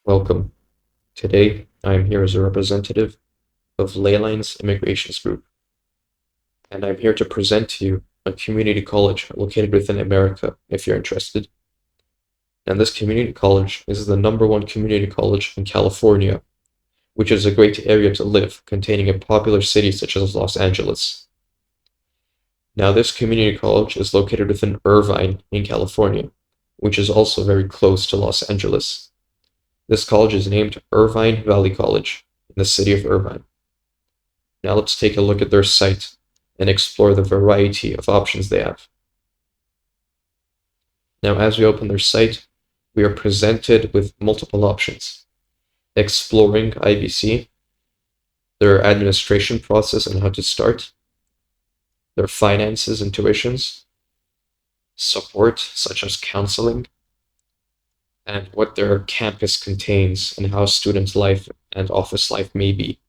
Welcome. Today, I am here as a representative of Leylines Immigrations Group, and I'm here to present to you a community college located within America, if you're interested. And this community college is the #1 community college in California, which is a great area to live, containing a popular city such as Los Angeles. Now, this community college is located within Irvine in California, which is also very close to Los Angeles. This college is named Irvine Valley College in the city of Irvine. Now let's take a look at their site and explore the variety of options they have. Now, as we open their site, we are presented with multiple options. Exploring IBC, their administration process and how to start, their finances and tuitions, support such as counseling, and what their campus contains and how student life and office life may be.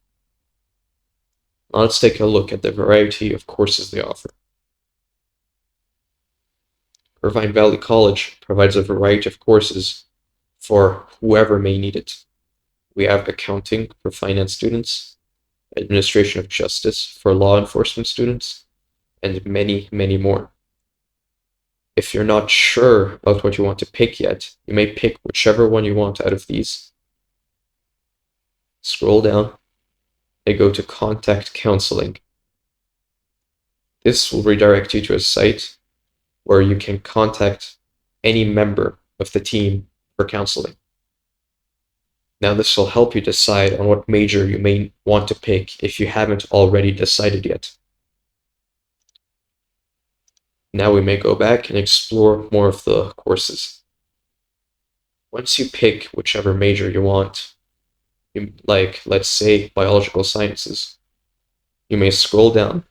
Now let's take a look at the variety of courses they offer. Irvine Valley College provides a variety of courses for whoever may need it. We have accounting for finance students, administration of justice for law enforcement students, and many, many more. If you're not sure about what you want to pick yet, you may pick whichever one you want out of these. Scroll down and go to Contact Counseling. This will redirect you to a site where you can contact any member of the team for counseling. Now, this will help you decide on what major you may want to pick if you haven't already decided yet. Now we may go back and explore more of the courses. Once you pick whichever major you want, like let's say biological sciences, you may scroll down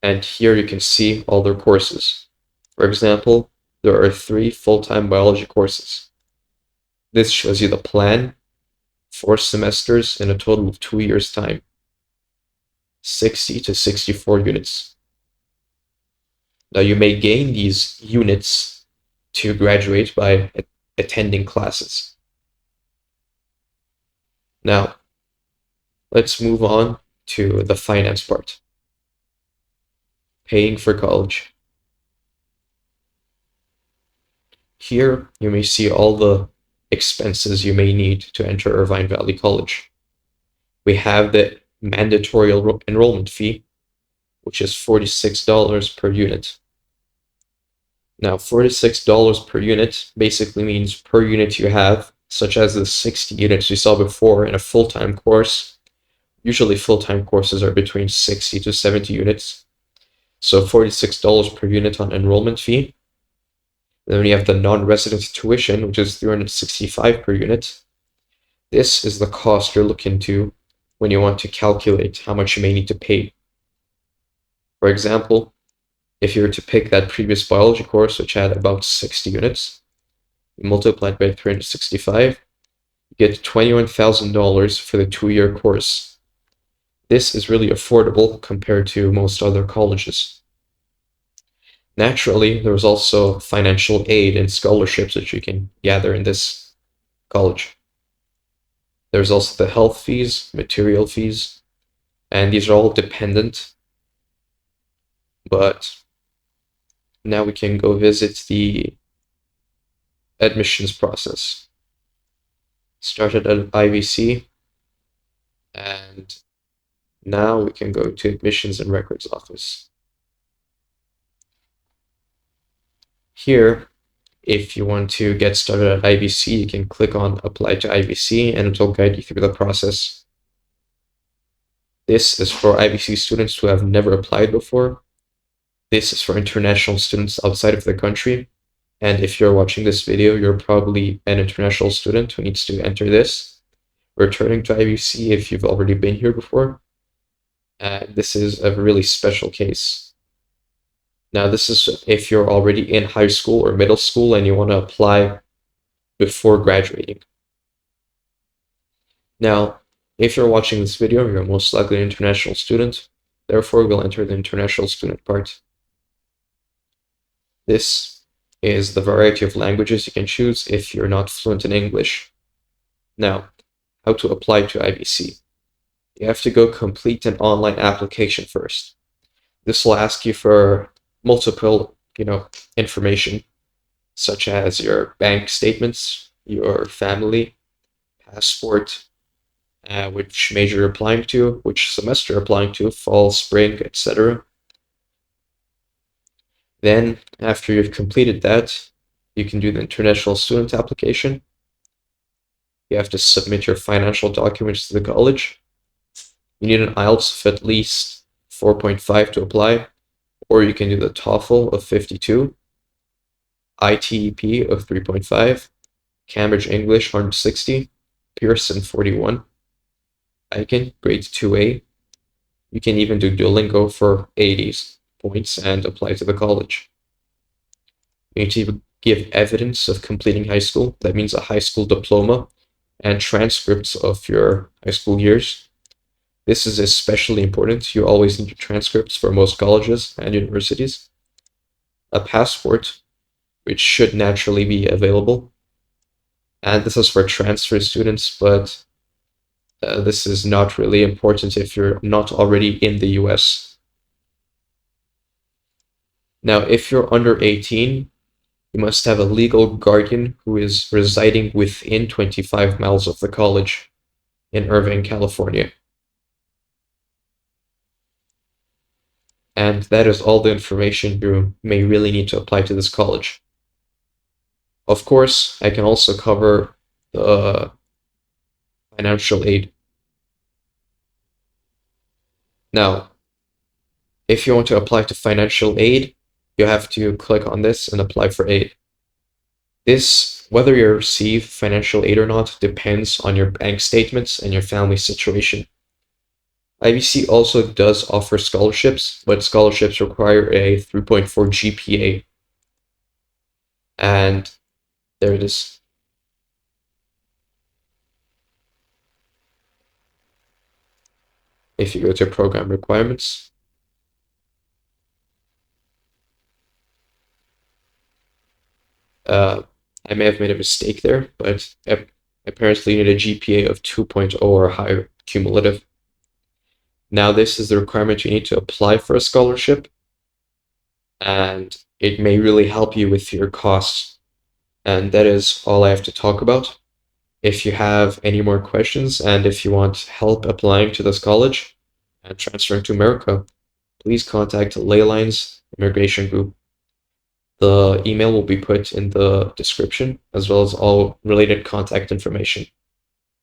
and here you can see all their courses. For example, there are 3 full-time biology courses. This shows you the plan, 4 semesters in a total of 2 years' time, 60 to 64 units. Now, you may gain these units to graduate by attending classes. Now, let's move on to the finance part. Paying for college. Here, you may see all the expenses you may need to enter Irvine Valley College. We have the mandatory enrollment fee, which is $46 per unit. Now, $46 per unit basically means per unit you have, such as the 60 units we saw before in a full-time course. Usually full-time courses are between 60 to 70 units. So $46 per unit on enrollment fee. Then we have the non-resident tuition, which is $365 per unit. This is the cost you're looking to when you want to calculate how much you may need to pay. For example, if you were to pick that previous biology course, which had about 60 units, you multiply it by 365, you get $21,000 for the 2-year course. This is really affordable compared to most other colleges. Naturally, there's also financial aid and scholarships that you can gather in this college. There's also the health fees, material fees, and these are all dependent. But now we can go visit the admissions process. Started at IVC, and now we can go to admissions and records office. Here, if you want to get started at IVC, you can click on Apply to IVC, and it will guide you through the process. This is for IVC students who have never applied before. This is for international students outside of the country. And if you're watching this video, you're probably an international student who needs to enter this. Returning to IVC if you've already been here before. And this is a really special case. Now, this is if you're already in high school or middle school and you want to apply before graduating. Now, if you're watching this video, you're most likely an international student. Therefore, we'll enter the international student part. This is the variety of languages you can choose if you're not fluent in English. Now, how to apply to IBC. You have to go complete an online application first. This will ask you for multiple, information, such as your bank statements, your family, passport, which major you're applying to, which semester you're applying to, fall, spring, etc. Then, after you've completed that, you can do the international student application. You have to submit your financial documents to the college. You need an IELTS of at least 4.5 to apply, or you can do the TOEFL of 52, ITEP of 3.5, Cambridge English 160, Pearson 41, ICANN grade 2A. You can even do Duolingo for 80 points and apply to the college. You need to give evidence of completing high school. That means a high school diploma and transcripts of your high school years. This is especially important. You always need your transcripts for most colleges and universities. A passport, which should naturally be available. And this is for transfer students, but this is not really important if you're not already in the US. Now, if you're under 18, you must have a legal guardian who is residing within 25 miles of the college in Irvine, California. And that is all the information you may really need to apply to this college. Of course, I can also cover the financial aid. Now, if you want to apply to financial aid, you have to click on this and apply for aid. This, whether you receive financial aid or not, depends on your bank statements and your family situation. IBC also does offer scholarships, but scholarships require a 3.4 GPA. And there it is. If you go to program requirements, I may have made a mistake there, but apparently you need a GPA of 2.0 or higher cumulative. Now this is the requirement you need to apply for a scholarship, and it may really help you with your costs. And that is all I have to talk about. If you have any more questions and if you want help applying to this college and transferring to America, please contact Leylines Immigration Group. The email will be put in the description, as well as all related contact information.